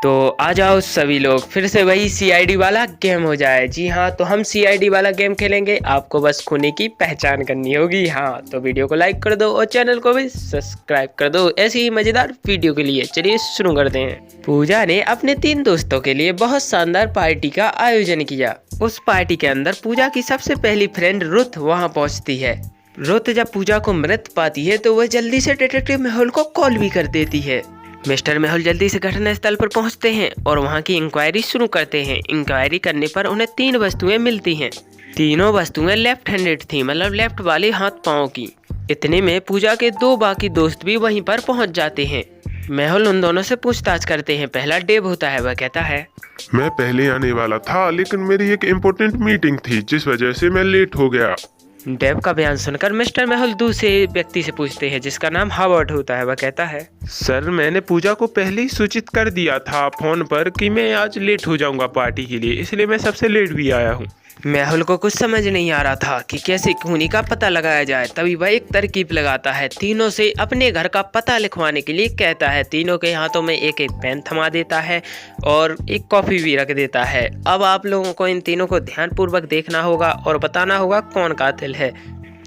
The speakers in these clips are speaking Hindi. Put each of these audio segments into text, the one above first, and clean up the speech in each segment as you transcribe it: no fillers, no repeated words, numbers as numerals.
तो आ जाओ सभी लोग, फिर से वही सीआईडी वाला गेम हो जाए। जी हाँ, तो हम सीआईडी वाला गेम खेलेंगे। आपको बस खूनी की पहचान करनी होगी। हाँ, तो वीडियो को लाइक कर दो और चैनल को भी सब्सक्राइब कर दो ऐसी ही मजेदार वीडियो के लिए। चलिए शुरू करते हैं। पूजा ने अपने 3 दोस्तों के लिए बहुत शानदार पार्टी का आयोजन किया। उस पार्टी के अंदर पूजा की सबसे पहली फ्रेंड रुथ वहाँ पहुँचती है। रुथ जब पूजा को मृत पाती है तो वह जल्दी से डिटेक्टिव मेहुल को कॉल भी कर देती है। मिस्टर मेहुल जल्दी से घटना स्थल पर पहुंचते हैं और वहां की इंक्वायरी शुरू करते हैं। इंक्वायरी करने पर उन्हें 3 वस्तुएं मिलती हैं। तीनों वस्तुएं लेफ्ट हैंडेड थी, मतलब लेफ्ट वाले हाथ पांव की। इतने में पूजा के 2 बाकी दोस्त भी वहीं पर पहुंच जाते हैं। मेहुल उन दोनों से पूछताछ करते हैं। पहला डेव होता है, वह कहता है, मैं पहले आने वाला था लेकिन मेरी एक इम्पोर्टेंट मीटिंग थी जिस वजह से मैं लेट हो गया। डेव का बयान सुनकर मिस्टर मेहुल दूसरे व्यक्ति से पूछते हैं जिसका नाम हावर्ड होता है। वह कहता है, सर मैंने पूजा को पहले ही सूचित कर दिया था फोन पर कि मैं आज लेट हो जाऊंगा पार्टी के लिए, इसलिए मैं सबसे लेट भी आया हूँ। मेहुल को कुछ समझ नहीं आ रहा था कि कैसे खूनी का पता लगाया जाए। तभी वह एक तरकीब लगाता है। तीनों से अपने घर का पता लिखवाने के लिए कहता है। तीनों के हाथों में एक एक पेन थमा देता है और एक कॉपी भी रख देता है। अब आप लोगों को इन तीनों को ध्यानपूर्वक देखना होगा और बताना होगा कौन कातिल है।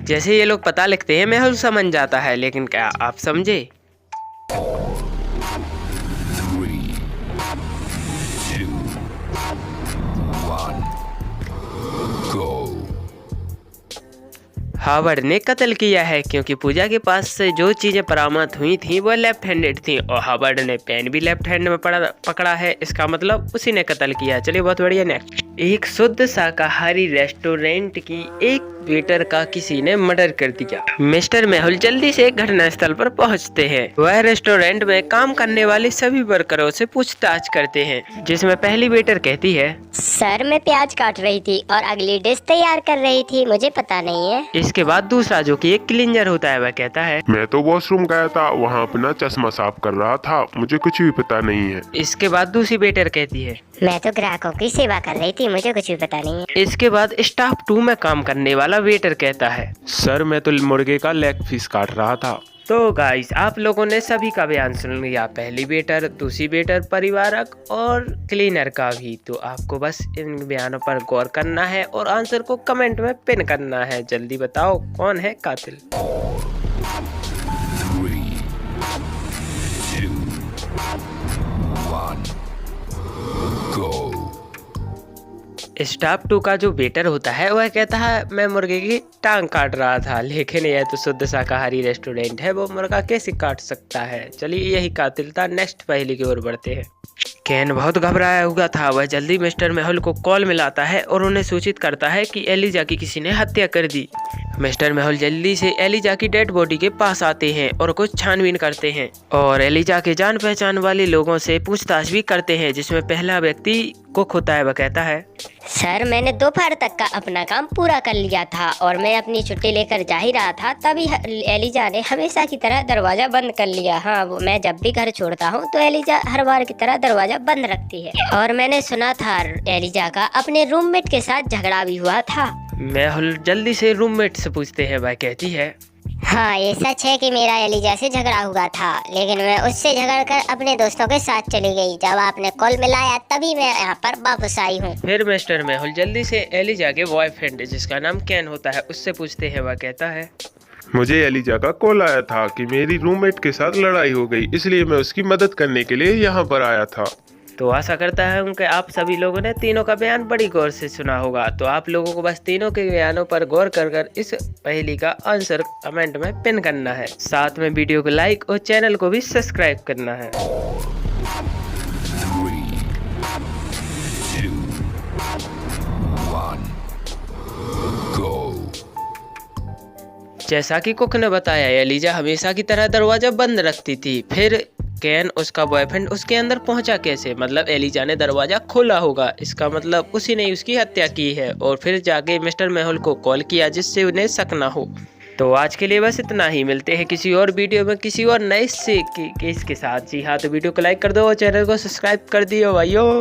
जैसे ये लोग पता लिखते हैं मेहुल समझ जाता है, लेकिन क्या आप समझे? 3, 2, 1, go. हावर्ड ने कत्ल किया है क्योंकि पूजा के पास से जो चीजें बरामद हुई थी वो लेफ्ट हैंडेड थी और हावर्ड ने पेन भी लेफ्ट हैंड में पकड़ा है। इसका मतलब उसी ने कत्ल किया। चलिए बहुत बढ़िया। नेक्स्ट, एक शुद्ध शाकाहारी रेस्टोरेंट की एक वेटर का किसी ने मर्डर कर दिया। मिस्टर मेहुल जल्दी से घटना स्थल पर पहुंचते हैं। वह रेस्टोरेंट में काम करने वाले सभी वर्करों से पूछताछ करते हैं, जिसमें पहली वेटर कहती है, सर मैं प्याज काट रही थी और अगली डिश तैयार कर रही थी, मुझे पता नहीं है। इसके बाद दूसरा जो कि एक क्लीनर होता है वह कहता है, मैं तो वॉशरूम गया था, वहाँ अपना चश्मा साफ कर रहा था, मुझे कुछ भी पता नहीं है। इसके बाद दूसरी वेटर कहती है, मैं तो ग्राहकों की सेवा कर रही थी, मुझे कुछ भी पता नहीं है। इसके बाद स्टाफ 2 में काम करने वाला वेटर कहता है, सर मैं तो मुर्गे का लेग पीस काट रहा था। तो गाइस आप लोगों ने सभी का बयान सुन लिया, पहली वेटर, दूसरी वेटर, परिवारक और क्लीनर का भी। तो आपको बस इन बयानों पर गौर करना है और आंसर को कमेंट में पिन करना है। जल्दी बताओ कौन है कातिल। 3, 2, 1, go. स्टाफ 2 का जो वेटर होता है वह कहता है, मैं मुर्गे की टांग काट रहा था, लेकिन यह तो शुद्ध शाकाहारी रेस्टोरेंट है, वो मुर्गा कैसे काट सकता है। चलिए यही कातिल था। नेक्स्ट पहेली की ओर बढ़ते हैं। केन बहुत घबराया हुआ था। वह जल्दी मिस्टर मेहुल को कॉल मिलाता है और उन्हें सूचित करता है कि एलिजा की किसी ने हत्या कर दी। मिस्टर मेहुल जल्दी से एलिजा की डेड बॉडी के पास आते हैं और कुछ छानबीन करते हैं और एलिजा के जान पहचान वाले लोगों से पूछताछ भी करते हैं, जिसमें पहला व्यक्ति कुक होता है। वह कहता है, सर मैंने दोपहर तक का अपना काम पूरा कर लिया था और मैं अपनी छुट्टी लेकर जा ही रहा था, तभी एलिजा ने हमेशा की तरह दरवाजा बंद कर लिया। हाँ, वो मैं जब भी घर छोड़ता हूँ तो एलिजा हर बार की तरह दरवाजा बंद रखती है और मैंने सुना था एलिजा का अपने रूममेट के साथ झगड़ा भी हुआ था। मेहुल जल्दी से रूममेट से पूछते हैं। वह कहती है, हाँ ये सच है कि मेरा एलिजा से झगड़ा हुआ था, लेकिन मैं उससे झगड़कर अपने दोस्तों के साथ चली गई। जब आपने कॉल मिलाया तभी मैं यहाँ पर वापस आई हूँ। फिर मिस्टर मेहुल जल्दी से एलिजा के बॉयफ्रेंड जिसका नाम केन होता है उससे पूछते हैं। वह कहता है, मुझे एलिजा का कॉल आया था कि मेरी रूममेट के साथ लड़ाई हो गई, इसलिए मैं उसकी मदद करने के लिए यहाँ पर आया था। तो आशा करता हूँ कि आप सभी लोगों ने तीनों का बयान बड़ी गौर से सुना होगा। तो आप लोगों को बस तीनों के बयानों पर गौर कर इस पहेली का आंसर कमेंट में पिन करना है। साथ में वीडियो को लाइक और चैनल को भी सब्सक्राइब करना है। 3, 2, 1, go. जैसा कि कुक ने बताया, एलिजा हमेशा की तरह दरवाजा बंद रखती थी। फिर केन उसका बॉयफ्रेंड उसके अंदर पहुंचा कैसे? मतलब एलिजा ने दरवाजा खोला होगा, इसका मतलब उसी ने उसकी हत्या की है और फिर जाके मिस्टर मेहुल को कॉल किया जिससे उन्हें शक ना हो। तो आज के लिए बस इतना ही। मिलते हैं किसी और वीडियो में किसी और नए से केस के साथ। जी हाँ, तो वीडियो को लाइक कर दो और चैनल को सब्सक्राइब कर दियो भाइयों।